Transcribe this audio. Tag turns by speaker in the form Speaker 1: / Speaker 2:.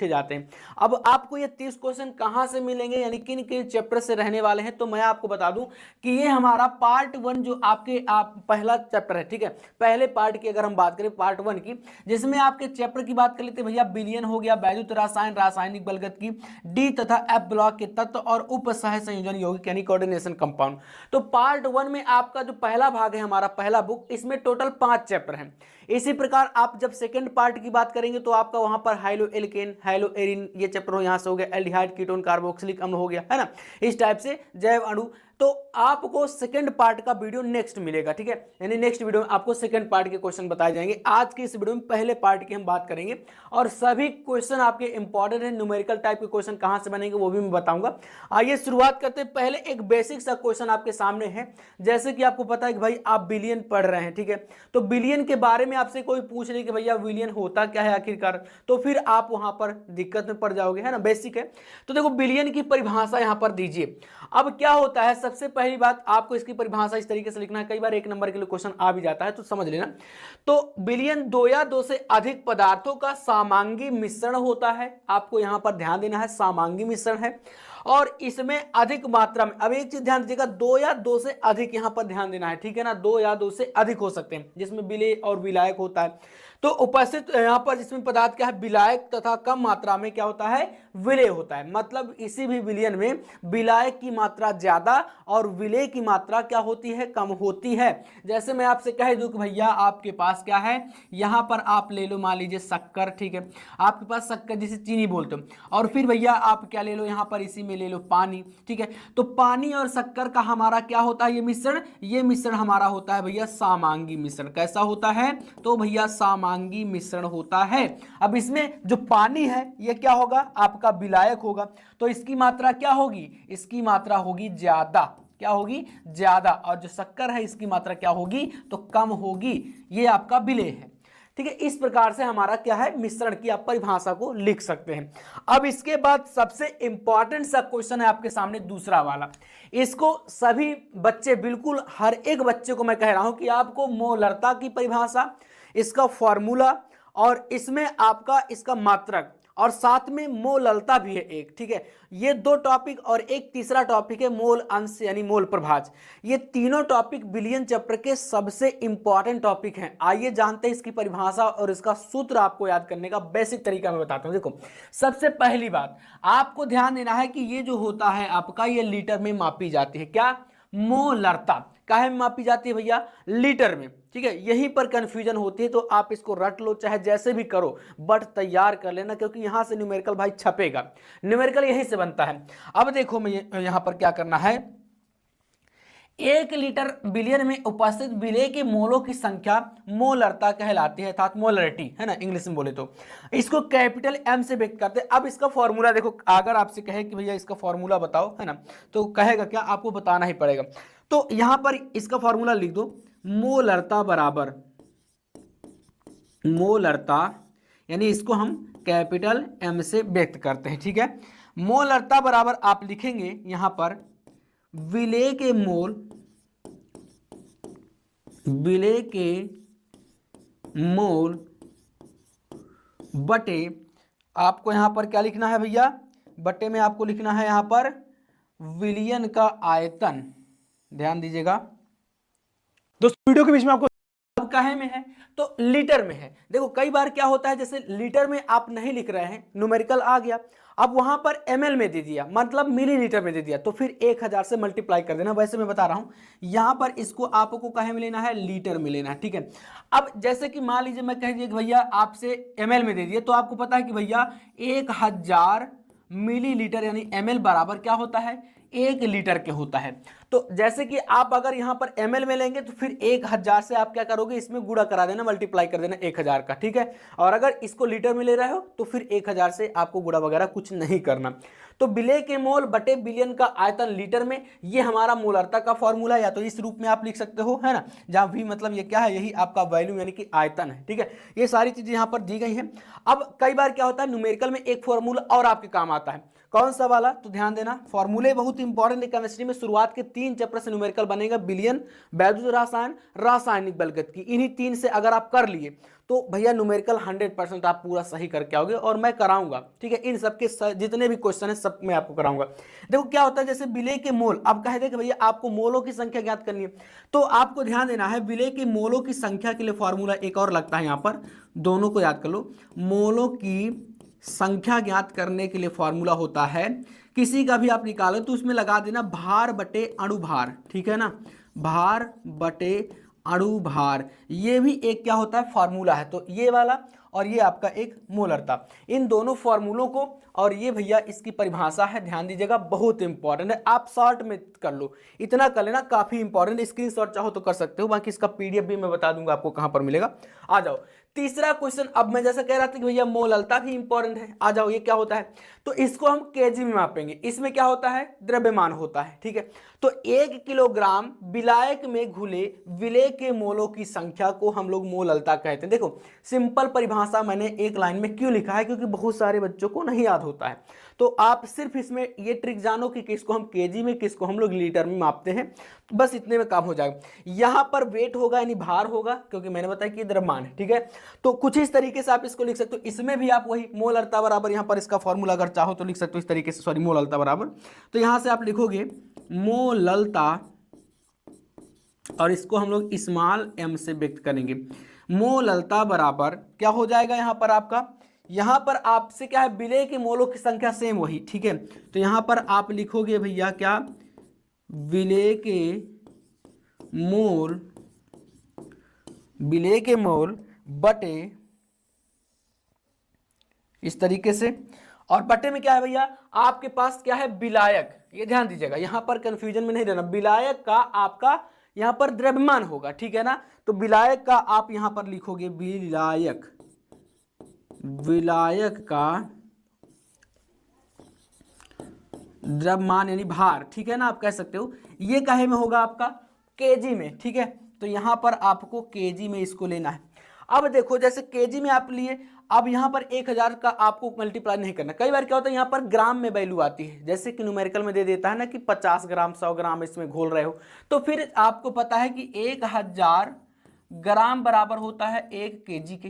Speaker 1: जाते हैं। अब आपको ये 30 क्वेश्चन कहां से मिलेंगे, यानी किन किन चैप्टर से रहने वाले हैं, तो मैं आपको बता दूं कि ये हमारा पार्ट 1 जो आपके पहला चैप्टर है, ठीक है। पहले पार्ट की अगर हम बात करें पार्ट 1 की, जिसमें आपके चैप्टर की बात कर लेते हैं भैया, बिलियन हो गया, वैद्युत रसायन, रासायनिक बलगत डी तथा एफ ब्लॉक के तत्व और उपसह संयोजन यौगिक यानी कोऑर्डिनेशन कंपाउंड। तो पार्ट 1 में आपका जो पहला भाग है हमारा पहला बुक, इसमें टोटल 5 चैप्टर हैं। इसी प्रकार आप जब सेकंड पार्ट की बात करेंगे तो आपका वहां पर हाइलो एल्केन, हाइलो एरिन, ये चैप्टर हो, यहां से हो गया एल्डिहाइड, कीटोन, कार्बोक्सिलिक अम्ल हो गया, है ना, इस टाइप से जैव अणु। तो आपको सेकंड पार्ट का वीडियो नेक्स्ट मिलेगा, ठीक है, यानी नेक्स्ट वीडियो में आपको सेकंड पार्ट के क्वेश्चन बताए जाएंगे। आज के इस वीडियो में पहले पार्ट की हम बात करेंगे और सभी क्वेश्चन आपके इंपॉर्टेंट है। न्यूमेरिकल टाइप के क्वेश्चन कहां से बनेंगे वो भी मैं बताऊंगा। आइए शुरुआत करते हैं। पहले एक बेसिक सा क्वेश्चन आपके सामने है, जैसे कि आपको पता है कि भाई आप बिलियन पढ़ रहे हैं, ठीक है, तो बिलियन के बारे में आपसे कोई पूछ ले कि भैया बिलियन होता क्या है आखिरकार, तो फिर आप वहां पर दिक्कत में पड़ जाओगे, है ना, बेसिक है। तो देखो बिलियन की परिभाषा यहां पर दीजिए। अब क्या होता है, सबसे पहली बात आपको इसकी परिभाषा इस तरीके से लिखना है, कई बार 1 नंबर के लिए क्वेश्चन आ भी जाता है तो समझ लेना। तो बिलियन 2 या 2 से अधिक पदार्थों का समांगी मिश्रण होता है, आपको यहां पर ध्यान देना है, समांगी मिश्रण है, और इसमें अधिक मात्रा में, अब एक चीज ध्यान दीजिएगा, 2 या 2 से अधिक यहां पर ध्यान देना है, ठीक है ना, 2 या 2 से अधिक हो सकते हैं, जिसमें विलेय और विलायक होता है। तो उपस्थित यहां पर जिसमें पदार्थ क्या है, विलायक, तथा कम मात्रा में क्या होता है, विलेय होता है। मतलब इसी भी विलयन में विलायक की मात्रा ज्यादा और विलेय की मात्रा क्या होती है, कम होती है। जैसे मैं आपसे कह दूं कि भैया आपके पास क्या है, यहां पर आप ले लो, मान लीजिए शक्कर, ठीक है, आपके पास शक्कर जिसे चीनी बोलते हो, और फिर भैया आप क्या ले लो, यहां पर इसी में ले लो पानी, ठीक है। तो पानी और शक्कर का हमारा क्या होता है, ये मिश्रण हमारा होता है भैया समांगी मिश्रण। कैसा होता है, तो भैया समांगी मिश्रण होता है। अब इसमें जो पानी है ये क्या होगा, आपका विलायक होगा, तो इसकी मात्रा क्या होगी, इसकी मात्रा होगी ज्यादा, क्या होगी, ज्यादा, और जो शक्कर है इसकी मात्रा क्या होगी, तो कम होगी। ये आपका विलेय है, ठीक है। इस प्रकार से हमारा क्या है, मिश्रण की आप परिभाषा को लिख सकते हैं। अब इसके बाद सबसे इंपॉर्टेंट सा क्वेश्चन है आपके सामने दूसरा वाला। इसको सभी बच्चे, बिल्कुल हर एक बच्चे को मैं कह रहा हूं कि आपको मोलरता की परिभाषा, इसका फॉर्मूला, और इसमें आपका इसका मात्रक, और साथ में मोललता भी है एक, ठीक है। ये 2 टॉपिक और एक तीसरा टॉपिक है मोल अंश यानी मोल प्रभाज। ये तीनों टॉपिक बिलियन चैप्टर के सबसे इंपॉर्टेंट टॉपिक हैं। आइए जानते हैं इसकी परिभाषा और इसका सूत्र आपको याद करने का बेसिक तरीका मैं बताता हूं। देखो सबसे पहली बात आपको ध्यान देना है कि ये जो होता है आपका, ये लीटर में मापी जाती है, क्या, मोलरता। काहे में मापी जाती है भैया, लीटर में, ठीक है। यहीं पर कंफ्यूजन होती है, तो आप इसको रट लो चाहे जैसे भी करो, बट तैयार कर लेना, क्योंकि यहां से न्यूमेरिकल भाई छपेगा, न्यूमेरिकल यहीं से बनता है। अब देखो मैं यहां पर क्या करना है, 1 लीटर बिलियन में उपस्थित विलेय के मोलों की संख्या मोलरता कहलाती है, अर्थात मोलरिटी, है ना, इंग्लिश में बोले तो। इसको कैपिटल एम से व्यक्त करते हैं। अब इसका फॉर्मूला देखो, अगर आपसे कहे कि भैया इसका फॉर्मूला बताओ, है ना, तो कहेगा क्या, आपको बताना ही पड़ेगा। तो यहां पर इसका फॉर्मूला लिख दो, मोलरता बराबर, मोलरता यानी इसको हम कैपिटल एम से व्यक्त करते हैं, ठीक है। मोलरता बराबर आप लिखेंगे यहां पर विलेय के मोल, विलेय के मोल बटे, आपको यहां पर क्या लिखना है भैया, बटे में आपको लिखना है यहां पर विलियन का आयतन। ध्यान दीजिएगा दोस्तों, वीडियो के बीच में आपको काहे में है, तो लीटर में है। देखो कई बार क्या होता है, जैसे लीटर में आप नहीं लिख रहे हैं, न्यूमेरिकल आ गया, अब वहां पर एमएल में दे दिया, मतलब मिलीलीटर में दे दिया, तो फिर 1000 से मल्टीप्लाई कर देना। वैसे मैं बता रहा हूं, यहां पर इसको आपको काहे में लेना है, लीटर में लेना है, ठीक है। अब जैसे कि मान लीजिए मैं कह दिया कि भैया आपसे एमएल में दे दिया, तो आपको पता है कि भैया 1000 मिलीलीटर यानी एमएल बराबर क्या होता है, 1 लीटर के होता है। तो जैसे कि आप अगर यहां पर एमएल में लेंगे तो फिर 1000 से आप क्या करोगे, इसमें गुणा करा देना, मल्टीप्लाई कर देना 1000 का, ठीक है। और अगर इसको लीटर में ले रहे हो तो फिर 1000 से आपको गुणा वगैरह कुछ नहीं करना। तो विलेय के मोल बटे बिलियन का आयतन लीटर में, ये हमारा मोलरता का फॉर्मूला, या तो इस रूप में आप लिख सकते हो, है ना, जहां भी मतलब ये क्या है, यही आपका वैल्यू यानी कि आयतन है, ठीक है। ये सारी चीजें यहां पर दी गई हैं। अब कई बार क्या होता है, न्यूमेरिकल में एक फॉर्मूला और आपके काम आता है, कौन सा वाला, तो ध्यान देना, फॉर्मूले बहुत इंपॉर्टेंट है केमिस्ट्री में। शुरुआत के तीन चैप्टर से न्यूमेरिकल बनेगा, बिलियन, वैद्युत रसायन, रासायनिक बलगत, इन्हीं तीन से अगर आप कर लिए तो भैया न्यूमेरिकल 100% आप पूरा सही करके आओगे, और मैं कराऊंगा, ठीक है। इन सबके जितने भी क्वेश्चन है सब मैं आपको कराऊंगा। देखो क्या होता है, जैसे विलेय के मोल, अब कह दे कि भैया आपको मोलों की संख्या ज्ञात करनी है, तो आपको ध्यान देना है विलेय के मोलों की संख्या के लिए फॉर्मूला एक और लगता है, यहाँ पर दोनों को याद कर लो। मोलों की संख्या ज्ञात करने के लिए फॉर्मूला होता है, किसी का भी आप निकालो तो उसमें लगा देना भार बटे अणुभार, ठीक है ना, भार बटे अणुभार, ये भी एक क्या होता है फॉर्मूला है। तो ये वाला और ये आपका एक मोलरता, इन दोनों फॉर्मूलों को, और ये भैया इसकी परिभाषा है, ध्यान दीजिएगा, बहुत इंपॉर्टेंट है, आप शॉर्ट में कर लो, इतना कर लेना, काफी इंपॉर्टेंट, स्क्रीनशॉट चाहो तो कर सकते हो, बाकी इसका पीडीएफ भी मैं बता दूंगा आपको कहां पर मिलेगा। आ जाओ तीसरा क्वेश्चन, अब मैं जैसा कह रहा था कि भैया मोललता भी इंपॉर्टेंट है, आ जाओ ये क्या होता है, तो इसको हम केजी में मापेंगे, इसमें क्या होता है द्रव्यमान होता है, ठीक है। तो 1 किलोग्राम विलायक में घुले विलेय के मोलों की संख्या को हम लोग मोललता कहते हैं। देखो सिंपल परिभाषा मैंने एक लाइन में क्यों लिखा है, क्योंकि बहुत सारे बच्चों को नहीं याद होता है, तो आप सिर्फ इसमें ये ट्रिक जानो कि किसको हम केजी में, किसको हम लोग लीटर में मापते हैं, तो बस इतने में काम हो जाएगा। यहां पर वेट होगा यानी भार होगा, क्योंकि मैंने बताया कि द्रव्यमान है, ठीक है। तो कुछ इस तरीके से आप इसको लिख सकते हो, इसमें भी आप वही मोललता बराबर, यहां पर इसका फॉर्मूला अगर चाहो तो लिख सकते हो इस तरीके से, सॉरी मोललता बराबर, तो यहां से आप लिखोगे मोललता, और इसको हम लोग स्मॉल m से व्यक्त करेंगे, मोललता बराबर क्या हो जाएगा यहां पर आपका, यहां पर आपसे क्या है विलेय के मोलों की संख्या सेम वही, ठीक है। तो यहां पर आप लिखोगे भैया क्या, विलेय के मोल, विलेय के मोल बटे, इस तरीके से, और बटे में क्या है भैया आपके पास क्या है विलायक, ये ध्यान दीजिएगा, यहां पर कंफ्यूजन में नहीं रहना, विलायक का आपका यहां पर द्रव्यमान होगा, ठीक है ना, तो विलायक का आप यहां पर लिखोगे विलायक, विलायक का द्रव्यमान यानी भार, ठीक है ना, आप कह सकते हो, ये काहे में होगा आपका केजी में, ठीक है। तो यहां पर आपको केजी में इसको लेना है। अब देखो जैसे केजी में आप लिए, अब यहां पर 1000 का आपको मल्टीप्लाई नहीं करना, कई बार क्या होता है यहां पर ग्राम में वैल्यू आती है, जैसे कि न्यूमेरिकल में दे देता है ना कि 50 ग्राम 100 ग्राम इसमें घोल रहे हो, तो फिर आपको पता है कि 1000 ग्राम बराबर होता है 1 केजी के,